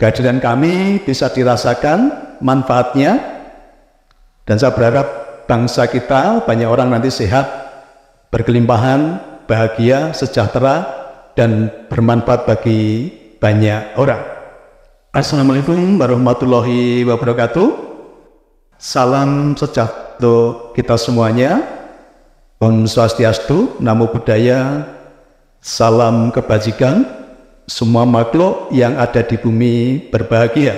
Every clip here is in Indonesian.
kehadiran kami bisa dirasakan manfaatnya, dan saya berharap bangsa kita banyak orang nanti sehat, berkelimpahan, bahagia, sejahtera, dan bermanfaat bagi banyak orang. Assalamualaikum warahmatullahi wabarakatuh. Salam sejahtera untuk kita semuanya. Om Swastiastu, Namo Buddhaya, salam kebajikan. Semua makhluk yang ada di bumi berbahagia.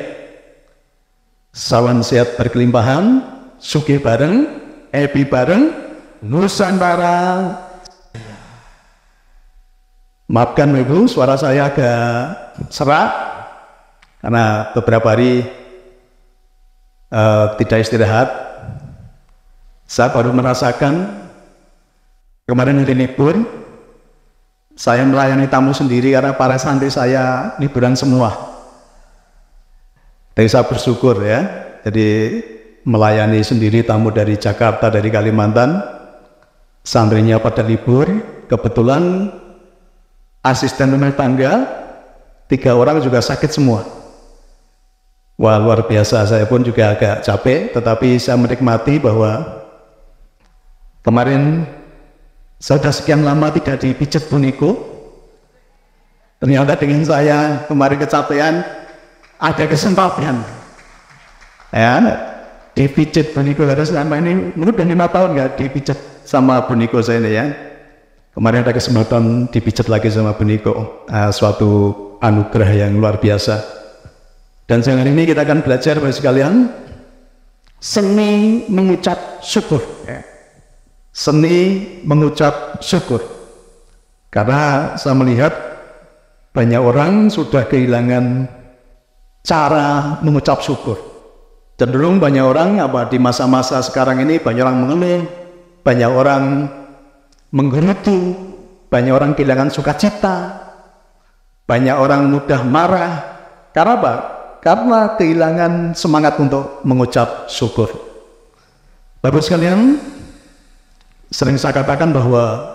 Salam sehat berkelimpahan, sugih bareng, happy bareng, Nusantara. Maafkan Ibu, suara saya agak serak karena beberapa hari tidak istirahat. Saya baru merasakan kemarin hari libur, saya melayani tamu sendiri karena para santri saya liburan semua. Jadi saya bersyukur ya, jadi melayani sendiri tamu dari Jakarta, dari Kalimantan, santrinya pada libur. Kebetulan asisten rumah tangga 3 orang juga sakit semua. Wah, luar biasa, saya pun juga agak capek, tetapi saya menikmati bahwa kemarin saya sudah sekian lama tidak dipijat Bu Niko. Ternyata dengan saya kemarin kecapean, ada kesempatan ya, dipijat Bu Niko. Karena selama ini udah 5 tahun nggak dipijat sama Bu Niko saya ini ya. Kemarin ada kesempatan dipijat lagi sama Bu Niko. Suatu anugerah yang luar biasa. Dan siang hari ini kita akan belajar Bapak sekalian seni mengucap syukur ya. Seni mengucap syukur. Karena saya melihat banyak orang sudah kehilangan cara mengucap syukur. Cenderung banyak orang di masa-masa sekarang ini banyak orang mengeluh, banyak orang menggerutu, banyak orang kehilangan sukacita, banyak orang mudah marah. Karena apa? Karena kehilangan semangat untuk mengucap syukur. Bapak sekalian, sering saya katakan bahwa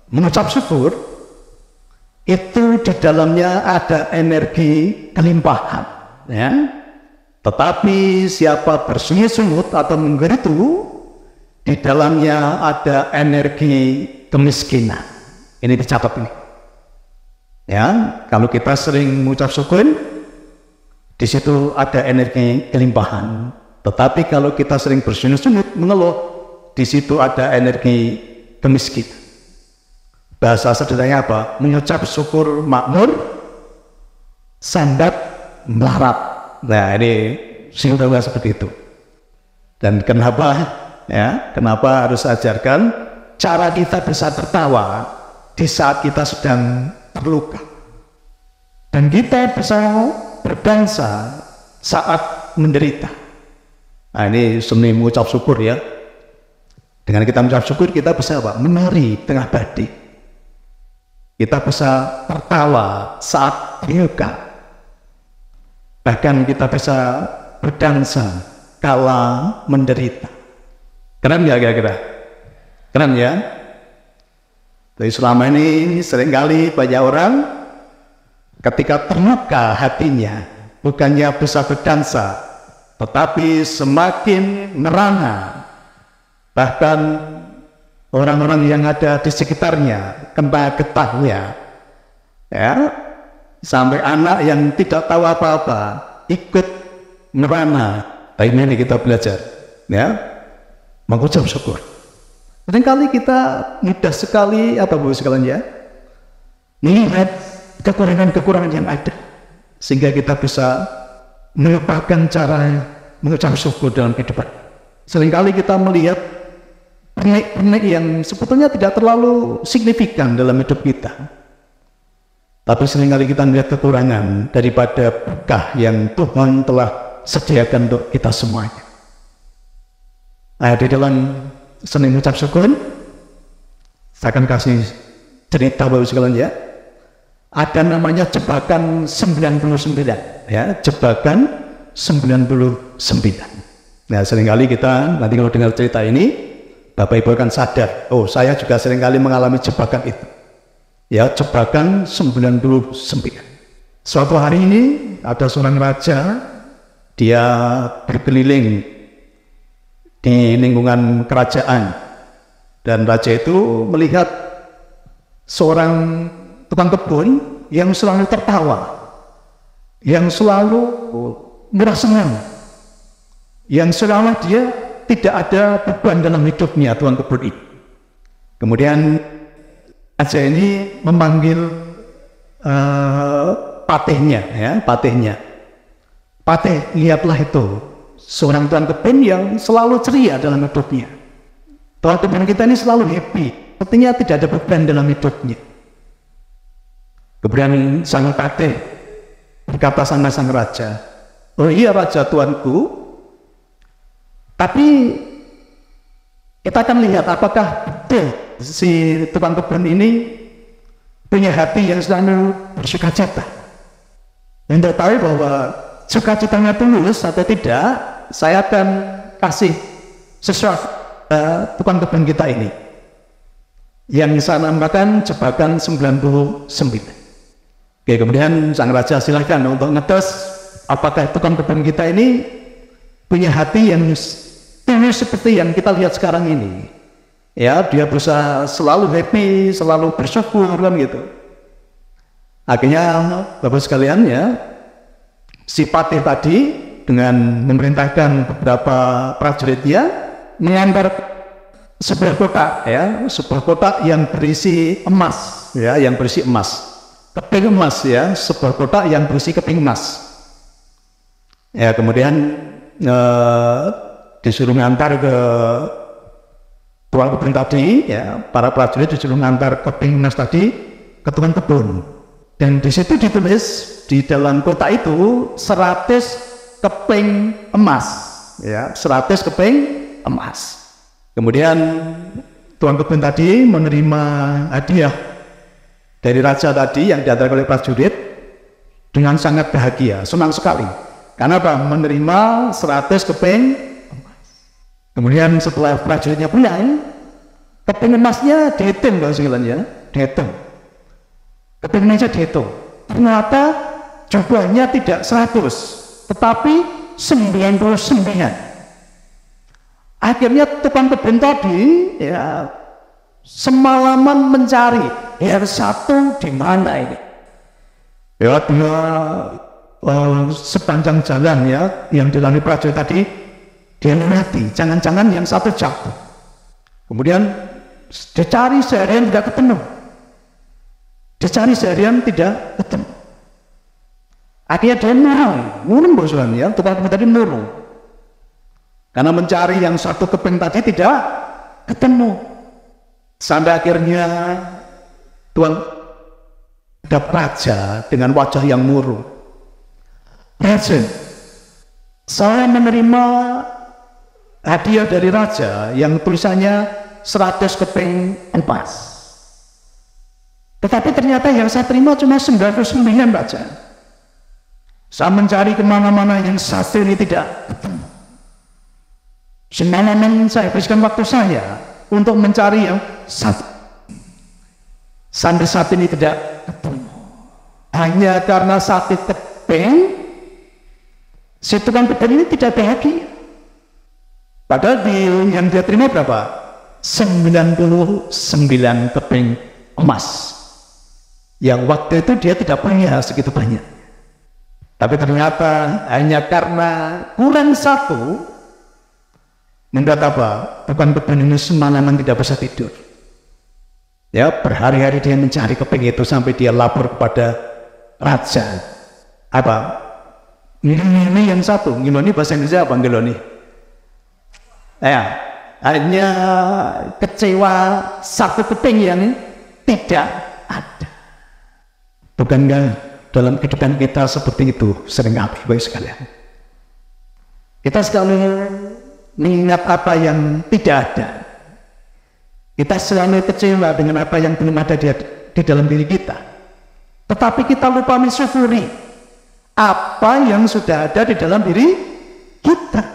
mengucap syukur itu di dalamnya ada energi kelimpahan ya. Tetapi siapa bersungut-sungut atau menggerutu, di dalamnya ada energi kemiskinan. Ini dicatat ini ya. Kalau kita sering mengucap syukur, di situ ada energi kelimpahan. Tetapi kalau kita sering bersungut-sungut mengeluh, di situ ada energi kemiskinan. Bahasa sederhananya apa? Mengucap syukur makmur, sandat melarat. Nah, ini singkatnya seperti itu. Dan kenapa harus ajarkan cara kita bisa tertawa di saat kita sedang terluka, dan kita bisa berbangsa saat menderita. Nah, ini seni mengucap syukur ya. Dengan kita mengucap syukur, kita bisa apa? Menari tengah badai. Kita bisa tertawa saat terluka. Bahkan kita bisa berdansa kala menderita. Keren ya kira-kira? Keren ya? Jadi selama ini seringkali banyak orang ketika terluka hatinya, bukannya bisa berdansa, tetapi semakin merana. Bahkan orang-orang yang ada di sekitarnya kena getahnya ya, sampai anak yang tidak tahu apa-apa ikut merana. Nah, ini kita belajar ya, mengucap syukur. Seringkali kita mudah sekali Bu sekalian ya, melihat kekurangan-kekurangan yang ada, sehingga kita bisa melupakan cara mengucap syukur dalam kehidupan. Seringkali kita melihat pernik-pernik yang sebetulnya tidak terlalu signifikan dalam hidup kita, tapi seringkali kita melihat kekurangan daripada berkah yang Tuhan telah sediakan untuk kita semuanya. Nah, di dalam seni mengucap syukur, saya akan kasih cerita Bapak sekalian ya. Ada namanya jebakan 99 ya, jebakan 99. Nah, seringkali kita nanti kalau dengar cerita ini, Bapak Ibu akan sadar, oh saya juga seringkali mengalami jebakan itu. Ya, jebakan 99. Suatu hari ini ada seorang raja, dia berkeliling di lingkungan kerajaan, dan raja itu melihat seorang tukang kebun yang selalu tertawa, yang selalu merasa senang, yang selalu dia tidak ada beban dalam hidupnya, tukang kebun itu. Kemudian raja ini memanggil patihnya, ya, patihnya. Patih, lihatlah itu, seorang tukang kebun yang selalu ceria dalam hidupnya. Tukang kebun kita ini selalu happy, artinya tidak ada beban dalam hidupnya. Kemudian sang patih berkata sama sang raja, "Oh iya raja tuanku, tapi kita akan lihat apakah betul si tukang kebun ini punya hati yang selalu bersukacita. Yang tahu bahwa sukacitanya tulus atau tidak, saya akan kasih sesuatu tukang kebun kita ini, yang saya namakan jebakan 99. Oke, kemudian sang raja silakan untuk ngetes apakah tukang kebun kita ini punya hati yang tulus seperti yang kita lihat sekarang ini. Ya, dia berusaha selalu happy, selalu bersyukur, kan gitu. Akhirnya, Bapak sekalian, ya, si patih tadi dengan memerintahkan beberapa prajuritnya mengantar sebuah kotak, ya, sebuah kotak yang berisi emas, ya, yang berisi emas, keping emas, ya, sebuah kotak yang berisi keping emas. Ya, kemudian disuruh ngantar ke tukang kebun tadi, ya, para prajurit disuruh ngantar keping emas tadi ke tukang kebun, dan di situ ditulis di dalam kotak itu 100 keping emas, ya, 100 keping emas. Kemudian tukang kebun tadi menerima hadiah dari raja tadi yang diantarkan oleh prajurit dengan sangat bahagia, senang sekali. Karena apa? Menerima 100 keping. Kemudian setelah prajuritnya pulang, keping emasnya dihitung, Bapak sekalian, ya, dihitung. Keping emasnya dihitung. Ternyata jumlahnya tidak 100, tetapi 99. Akhirnya tukang kebun tadi, ya, semalaman mencari yang satu di mana ini. Ya, dia sepanjang jalan, ya, yang dilalui prajurit tadi, dia mati, jangan-jangan yang satu jatuh. Kemudian dicari seharian tidak ketemu, dicari seharian tidak ketemu. Akhirnya dia murung bosan, ya, tukang kebun tadi murung karena mencari yang satu keping tadi tidak ketemu. Sampai akhirnya tuan ada raja dengan wajah yang murung. "Raja, saya menerima hadiah dari raja yang tulisannya 100 keping emas. Tetapi ternyata yang saya terima cuma 99, raja. Saya mencari kemana-mana yang satu ini tidak ketemu. Semalaman saya habiskan waktu saya untuk mencari yang satu. Sampai saat ini tidak ketemu. Hanya karena satu keping, si tukang kebun ini tidak bahagia. Padahal yang dia terima berapa? 99 keping emas. Yang waktu itu dia tidak punya segitu banyak. Tapi ternyata hanya karena kurang satu, membuat apa? Tukang kebun ini semalaman tidak bisa tidur. Ya, berhari-hari dia mencari keping itu sampai dia lapor kepada raja. Apa? Ini yang satu. Ngiloni bahasa Indonesia apa ngiloni? Ya, hanya kecewa satu keping yang tidak ada. Bukankah dalam kehidupan kita seperti itu seringkali, Bapak sekalian? Kita selalu mengingat apa yang tidak ada. Kita selalu kecewa dengan apa yang belum ada di dalam diri kita. Tetapi kita lupa mensyukuri apa yang sudah ada di dalam diri kita.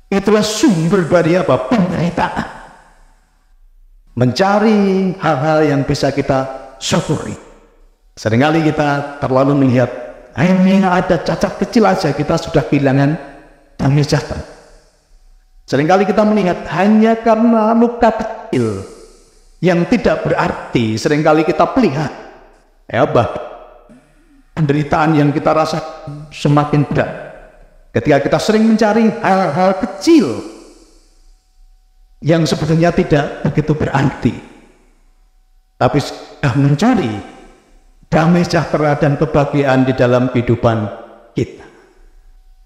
Itulah sumber dari apa? Penderitaan. Mencari hal-hal yang bisa kita syukuri. Seringkali kita terlalu melihat hanya ada cacat kecil aja kita sudah kehilangan damai sejahtera. Seringkali kita melihat hanya karena luka kecil yang tidak berarti, seringkali kita melihat penderitaan yang kita rasa semakin berat ketika kita sering mencari hal-hal kecil yang sebetulnya tidak begitu berarti, tapi sudah mencari damai sejahtera dan kebahagiaan di dalam kehidupan kita.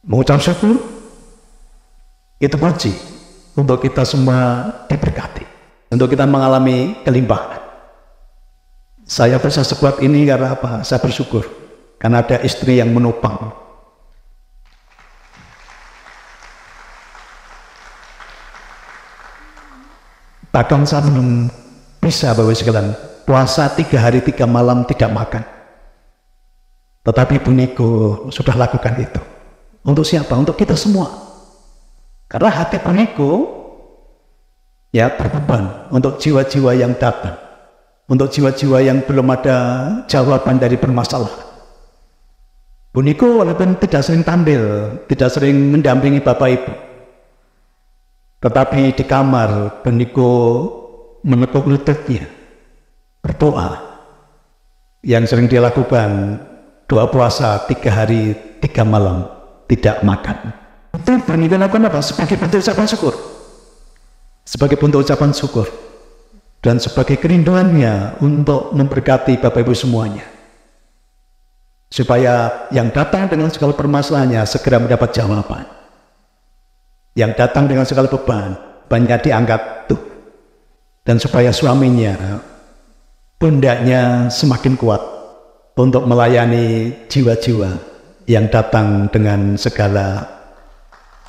Mengucap syukur itu wajib untuk kita semua diberkati, untuk kita mengalami kelimpahan. Saya bisa sekuat ini karena apa? Saya bersyukur karena ada istri yang menopang. Bahkan saya belum bisa, Bapak sekalian, puasa 3 hari 3 malam tidak makan. Tetapi Bu Niko sudah lakukan itu. Untuk siapa? Untuk kita semua. Karena hati Bu Niko berbeban untuk jiwa-jiwa yang datang, untuk jiwa-jiwa yang belum ada jawaban dari permasalahan. Bu Niko walaupun tidak sering tampil, tidak sering mendampingi Bapak Ibu, tetapi di kamar Bu Niko menekuk lututnya, berdoa. Yang sering dia lakukan, doa puasa 3 hari 3 malam tidak makan. Itu Bu Niko lakukan apa? Sebagai bentuk ucapan syukur. Sebagai bentuk ucapan syukur dan sebagai kerinduannya untuk memberkati Bapak Ibu semuanya, supaya yang datang dengan segala permasalahannya segera mendapat jawaban, yang datang dengan segala beban banyak diangkat tuh, dan supaya suaminya, pundaknya semakin kuat untuk melayani jiwa-jiwa yang datang dengan segala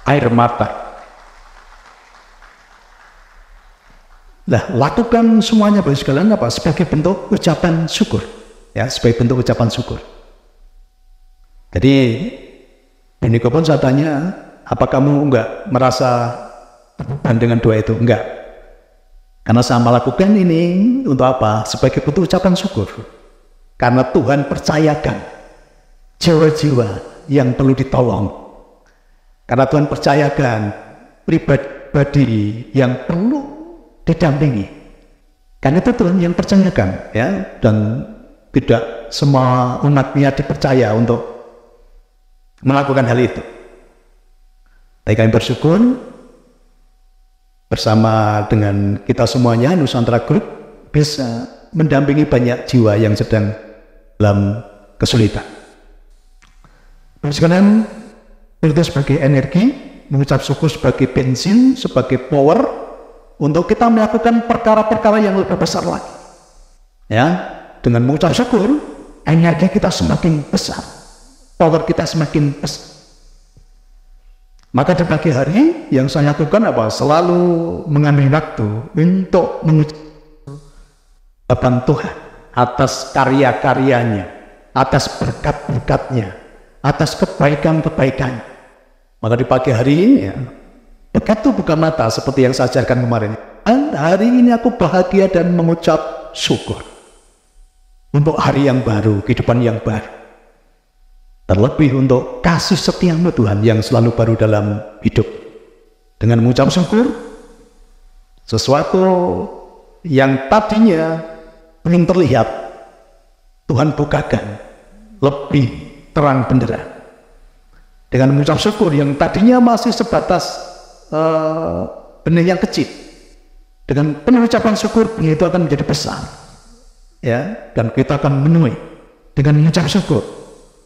air mata. Nah, lakukan semuanya Bapak sekalian apa? Sebagai bentuk ucapan syukur, sebagai bentuk ucapan syukur. Jadi, Niko pun saya tanya, apa kamu enggak merasa terbeban dengan doa itu? Enggak. Karena saya melakukan ini untuk apa? Sebagai bentuk ucapan syukur. Karena Tuhan percayakan jiwa-jiwa yang perlu ditolong. Karena Tuhan percayakan pribadi yang perlu didampingi. Karena itu Tuhan yang percayakan, dan tidak semua umatnya dipercaya untuk melakukan hal itu. Tapi kami bersyukur bersama dengan kita semuanya, Nusantara Group, bisa mendampingi banyak jiwa yang sedang dalam kesulitan. Sekalian, itu sebagai energi, mengucap syukur sebagai bensin, sebagai power, untuk kita melakukan perkara-perkara yang lebih besar lagi. Dengan mengucap syukur, energi kita semakin besar, power kita semakin besar. Maka di pagi hari yang saya lakukan apa? Selalu mengambil waktu untuk mengucap Tuhan atas karya-karyanya, atas berkat-berkatnya, atas kebaikan-kebaikannya. Maka di pagi hari berkat itu bukan mata seperti yang saya ajarkan kemarin. Hari ini aku bahagia dan mengucap syukur untuk hari yang baru, kehidupan yang baru. Terlebih untuk kasih setiamu Tuhan yang selalu baru dalam hidup. Dengan mengucap syukur, sesuatu yang tadinya belum terlihat, Tuhan bukakan lebih terang benderang. Dengan mengucap syukur yang tadinya masih sebatas benih yang kecil, dengan penuh ucapan syukur benih itu akan menjadi besar, dan kita akan memenuhi dengan mengucap syukur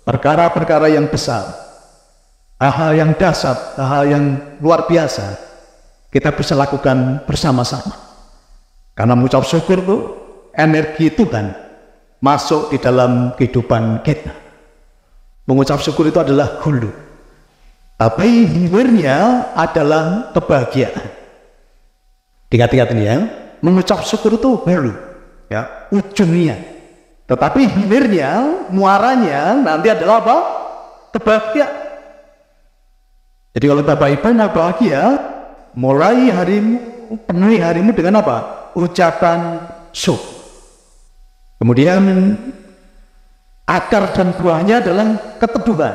perkara-perkara yang besar, hal-hal yang dasar, hal-hal yang luar biasa kita bisa lakukan bersama-sama. Karena mengucap syukur itu energi Tuhan masuk di dalam kehidupan kita. Mengucap syukur itu adalah hulu, tapi hilirnya adalah kebahagiaan. Ingat-ingat ini mengucap syukur itu hulu, ujungnya. Tetapi hilirnya, muaranya nanti adalah apa? Kebahagiaan. Jadi kalau Bapak Ibu bahagia, mulai harimu, penuhi harimu dengan apa? Ucapan syukur. Kemudian Akar dan buahnya adalah keteduhan.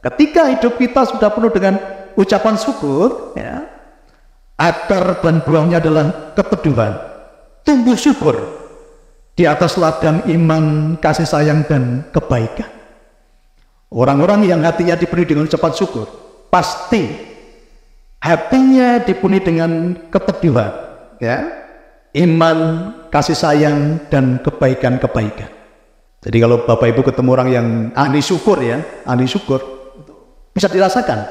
Ketika hidup kita sudah penuh dengan ucapan syukur, ya, akar dan buahnya adalah keteduhan. Tumbuh syukur di atas ladang iman, kasih sayang, dan kebaikan. Orang-orang yang hatinya dipenuhi dengan ucapan syukur, pasti hatinya dipenuhi dengan keteduhan, ya, iman, kasih sayang, dan kebaikan-kebaikan. Jadi kalau Bapak Ibu ketemu orang yang ahli syukur, ya, ahli syukur, bisa dirasakan,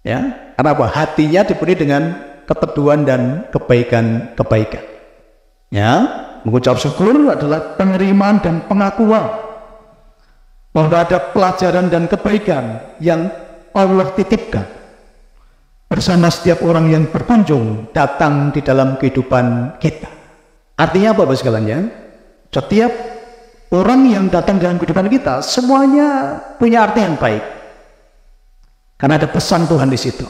ya, karena apa? Hatinya dipenuhi dengan keteduhan dan kebaikan-kebaikan. Ya, mengucap syukur adalah penerimaan dan pengakuan bahwa ada pelajaran dan kebaikan yang Allah titipkan bersama setiap orang yang berkunjung datang di dalam kehidupan kita. Artinya apa, Bapak sekalian, ya? Setiap orang yang datang dalam kehidupan kita semuanya punya arti yang baik, karena ada pesan Tuhan di situ.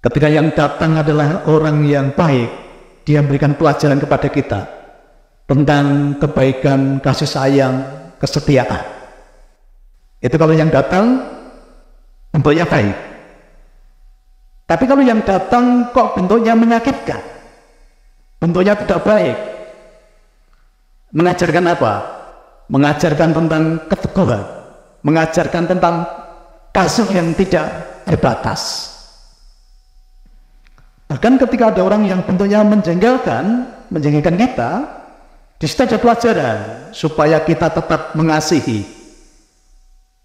Ketika yang datang adalah orang yang baik, dia memberikan pelajaran kepada kita tentang kebaikan, kasih sayang, kesetiaan. Itu kalau yang datang bentuknya baik. Tapi kalau yang datang kok bentuknya menyakitkan, bentuknya tidak baik, mengajarkan apa? Mengajarkan tentang keteguhan, mengajarkan tentang kasih yang tidak terbatas. Bahkan ketika ada orang yang bentuknya menjengkelkan kita, di situ ada pelajaran supaya kita tetap mengasihi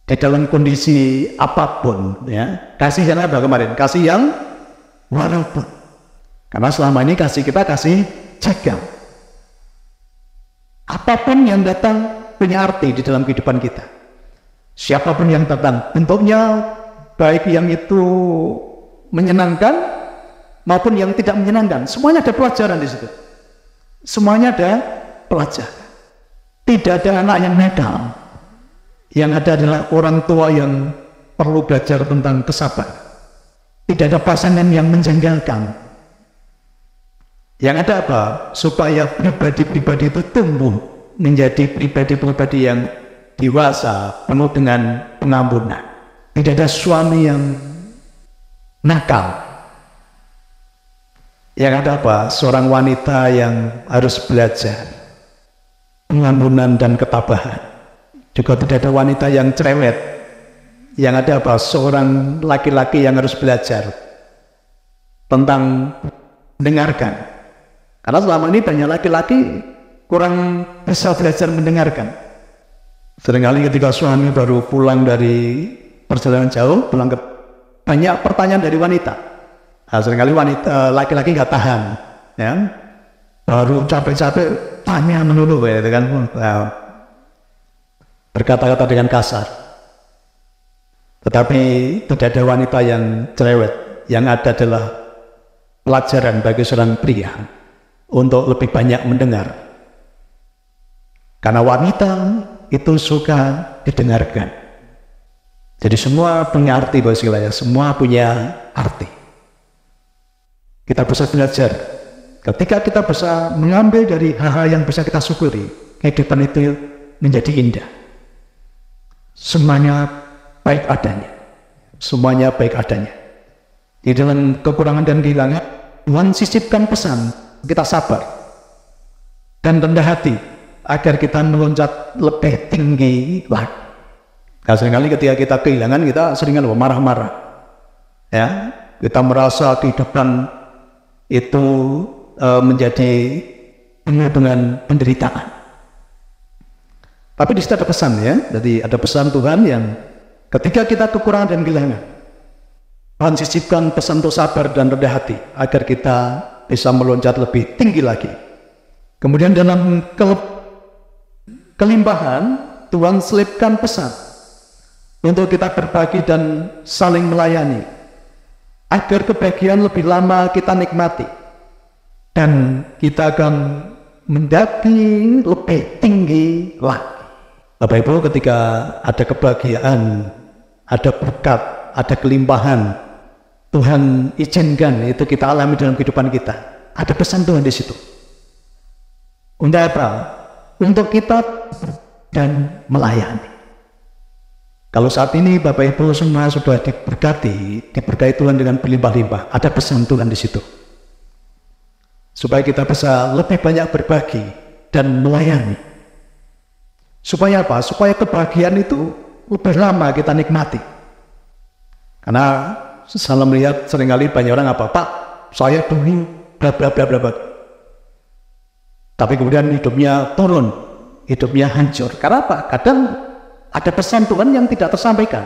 di dalam kondisi apapun, ya. Kasih yang apa kemarin? Kasih yang walaupun. Karena selama ini kasih kita kasih jaga. Apapun yang datang punya arti di dalam kehidupan kita. Siapapun yang datang, bentuknya baik yang itu menyenangkan maupun yang tidak menyenangkan, semuanya ada pelajaran di situ. Semuanya ada pelajaran. Tidak ada anak yang nakal. Yang ada adalah orang tua yang perlu belajar tentang kesabaran. Tidak ada pasangan yang menjengkelkan. Yang ada apa? Supaya pribadi-pribadi itu tumbuh menjadi pribadi-pribadi yang dewasa, penuh dengan pengampunan. Tidak ada suami yang nakal. Yang ada apa? Seorang wanita yang harus belajar pengampunan dan ketabahan. Juga tidak ada wanita yang cerewet. Yang ada apa? Seorang laki-laki yang harus belajar tentang mendengarkan. Karena selama ini banyak laki-laki kurang bisa belajar mendengarkan. Seringkali ketika suami baru pulang dari perjalanan jauh, pulang ke banyak pertanyaan dari wanita. Nah, seringkali wanita laki-laki nggak tahan, ya, baru capek-capek tanya melulu, ya, kan, berkata-kata dengan kasar. Tetapi tidak ada wanita yang cerewet. Yang ada adalah pelajaran bagi seorang pria untuk lebih banyak mendengar. Karena wanita itu suka didengarkan. Jadi semua punya arti, Bapak sekalian, semua punya arti. Kita bisa belajar. Ketika kita bisa mengambil dari hal-hal yang bisa kita syukuri, kehidupan itu menjadi indah. Semuanya baik adanya. Semuanya baik adanya. Di dalam kekurangan dan kehilangan, Tuhan sisipkan pesan, kita sabar dan rendah hati agar kita meloncat lebih tinggi lagi. Nah, seringkali ketika kita kehilangan, kita seringkali marah-marah, ya, kita merasa kehidupan itu menjadi penuh dengan penderitaan. Tapi di situ ada pesan, ya. Jadi ada pesan Tuhan yang ketika kita kekurangan dan kehilangan, Tuhan sisipkan pesan untuk sabar dan rendah hati agar kita bisa meloncat lebih tinggi lagi. Kemudian dalam kelimpahan, Tuhan selipkan pesan untuk kita berbagi dan saling melayani agar kebahagiaan lebih lama kita nikmati dan kita akan mendaki lebih tinggi lagi. Bapak Ibu, ketika ada kebahagiaan, ada berkat, ada kelimpahan, Tuhan izinkan itu kita alami dalam kehidupan kita. Ada pesan Tuhan di situ. Untuk apa? untuk kita dan melayani. Kalau saat ini Bapak Ibu semua sudah diberkati Tuhan dengan berlimpah-limpah, ada pesan Tuhan di situ. Supaya kita bisa lebih banyak berbagi dan melayani. Supaya apa? Supaya kebahagiaan itu lebih lama kita nikmati. Karena saya melihat seringkali banyak orang apa, Pak, saya dulu bla bla bla bla. Tapi kemudian hidupnya turun, hidupnya hancur. Karena apa? Kadang ada pesan Tuhan yang tidak tersampaikan.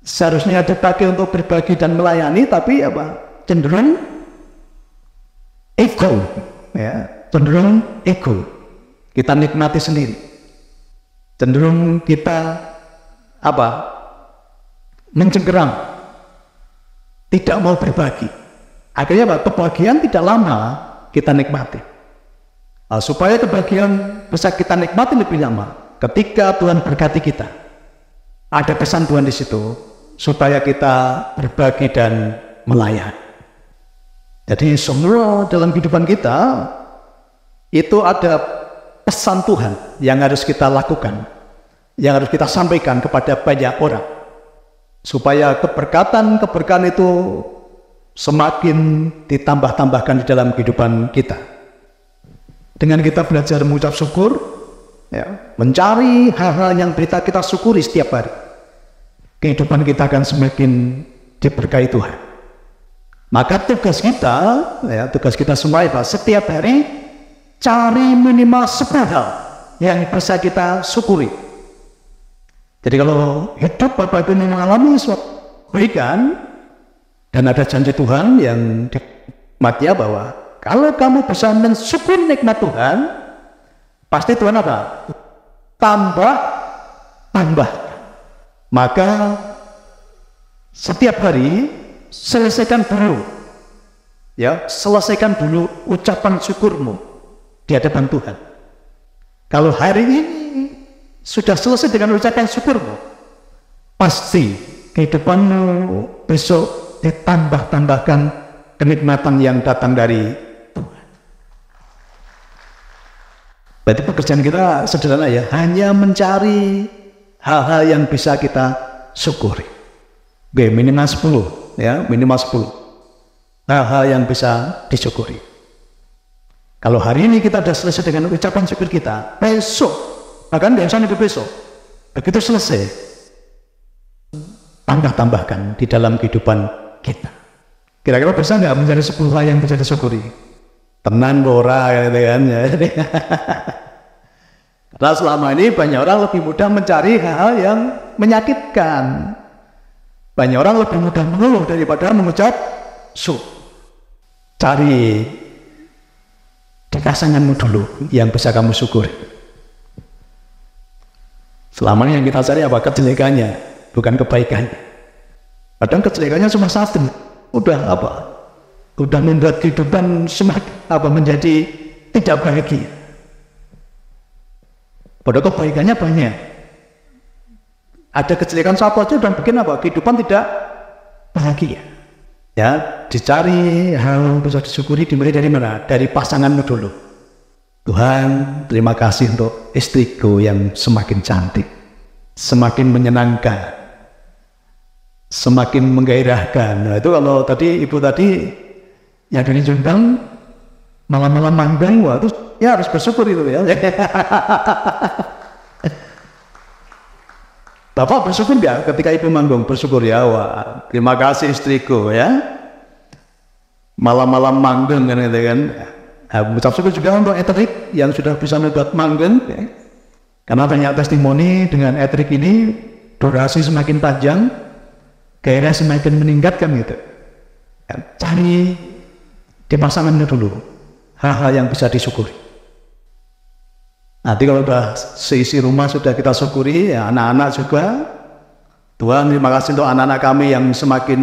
Seharusnya dipakai untuk berbagi dan melayani, tapi apa? Cenderung ego, ya, cenderung ego. Kita nikmati sendiri. Cenderung kita apa? Mencengkeram, tidak mau berbagi. Akhirnya apa? Kebahagiaan tidak lama kita nikmati. Nah, supaya kebahagiaan bisa kita nikmati lebih lama, ketika Tuhan berkati kita, ada pesan Tuhan di situ, supaya kita berbagi dan melayani. Jadi semua dalam kehidupan kita, itu ada pesan Tuhan yang harus kita lakukan, yang harus kita sampaikan kepada banyak orang, supaya keberkatan itu semakin ditambah-tambahkan di dalam kehidupan kita. Dengan kita belajar mengucap syukur, ya, mencari hal-hal yang bisa kita syukuri setiap hari, kehidupan kita akan semakin diberkahi Tuhan. Maka tugas kita, ya, tugas kita semua itu setiap hari cari minimal 10 hal yang bisa kita syukuri. Jadi kalau hidup Bapak Ibu mengalami suatu kebaikan dan ada janji Tuhan yang dinikmati bahwa kalau kamu bisa mensyukuri nikmat Tuhan, pasti Tuhan apa? Tambah. Maka setiap hari selesaikan dulu ucapan syukurmu di hadapan Tuhan. Kalau hari ini sudah selesai dengan ucapan syukurmu, pasti kehidupanmu besok ditambah-tambahkan kenikmatan yang datang dari Tuhan. Berarti pekerjaan kita sederhana ya, hanya mencari hal-hal yang bisa kita syukuri. Oke, minimal 10 ya, minimal 10 hal-hal yang bisa disyukuri. Kalau hari ini kita sudah selesai dengan ucapan syukur kita, besok, bahkan biasanya itu besok, begitu selesai, tambahkan di dalam kehidupan kita. Kira-kira bisa nggak mencari 10 hal yang bisa disyukuri? Tenan ora gitu kan ya. Karena selama ini banyak orang lebih mudah mencari hal-hal yang menyakitkan. Banyak orang lebih mudah mengeluh daripada mengucap syukur. Cari di pasanganmu dulu yang bisa kamu syukuri. Selama ini yang kita cari apa? Kejelekannya, bukan kebaikannya. Kadang kejelekannya cuma satu, udah membuat kehidupan semakin menjadi tidak bahagia. Padahal kebaikannya banyak. Ada kejelekan satu aja dan bikin kehidupan tidak bahagia. Ya, dicari hal bisa disyukuri, dimulai dari mana? Dari pasanganmu dulu. Tuhan, terima kasih untuk istriku yang semakin cantik, semakin menyenangkan, semakin menggairahkan. Nah, itu kalau tadi ibu tadi yang dari Jundang malam-malam manggang, wah itu ya harus bersyukur itu ya. Bapak bersyukur ya ketika ibu manggung, bersyukur ya, wah terima kasih istriku ya, malam-malam manggung kan gitu kan. Nah, mengucap syukur juga untuk Etrik yang sudah bisa membuat manggung ya. Karena banyak testimoni dengan Etrik ini, durasi semakin panjang, gairah semakin meningkatkan gitu ya. Cari di pasangannya dulu hal-hal yang bisa disyukuri. Nanti kalau sudah seisi rumah sudah kita syukuri, ya anak-anak juga. Tuhan, terima kasih untuk anak-anak kami yang semakin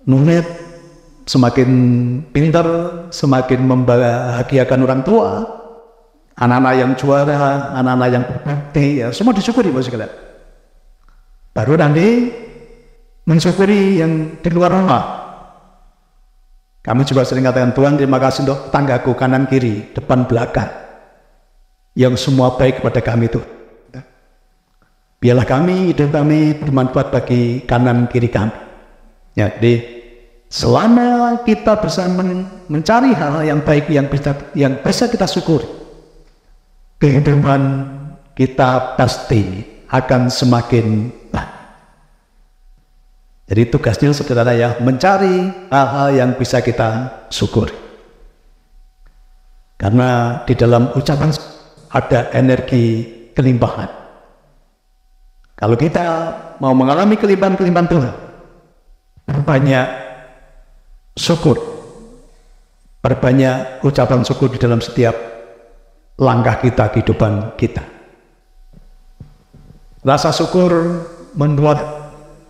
nunet, semakin pintar, semakin membahagiakan orang tua. Anak-anak yang juara, anak-anak yang berbakti, ya semua disyukuri bos sekalian. Baru nanti mensyukuri yang di luar rumah. Kami juga sering katakan, Tuhan terima kasih untuk tanggaku kanan kiri, depan belakang, yang semua baik kepada kami itu. Biarlah hidup kami bermanfaat bagi kanan kiri kami. Ya, jadi selama kita bisa mencari hal yang baik yang bisa kita syukuri, kehidupan kita pasti akan semakin baik. Jadi tugasnya sederhana ya, mencari hal-hal yang bisa kita syukuri. Karena di dalam ucapan ada energi kelimpahan. Kalau kita mau mengalami kelimpahan-kelimpahan Tuhan, perbanyak syukur, perbanyak ucapan syukur di dalam setiap langkah kita, kehidupan kita. Rasa syukur membuat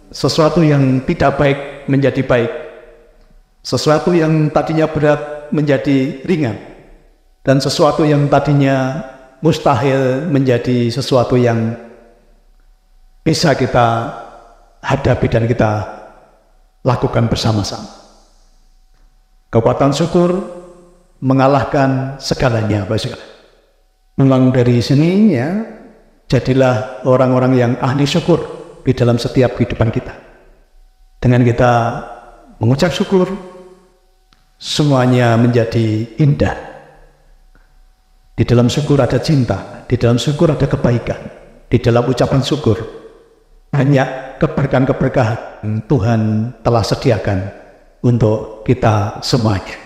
sesuatu yang tidak baik menjadi baik, sesuatu yang tadinya berat menjadi ringan, dan sesuatu yang tadinya mustahil menjadi sesuatu yang bisa kita hadapi dan kita lakukan bersama-sama. Kekuatan syukur mengalahkan segalanya. Ulang dari sini ya, jadilah orang-orang yang ahli syukur di dalam setiap kehidupan kita. Dengan kita mengucap syukur, semuanya menjadi indah. Di dalam syukur ada cinta, di dalam syukur ada kebaikan, di dalam ucapan syukur banyak keberkahan-keberkahan Tuhan telah sediakan untuk kita semuanya.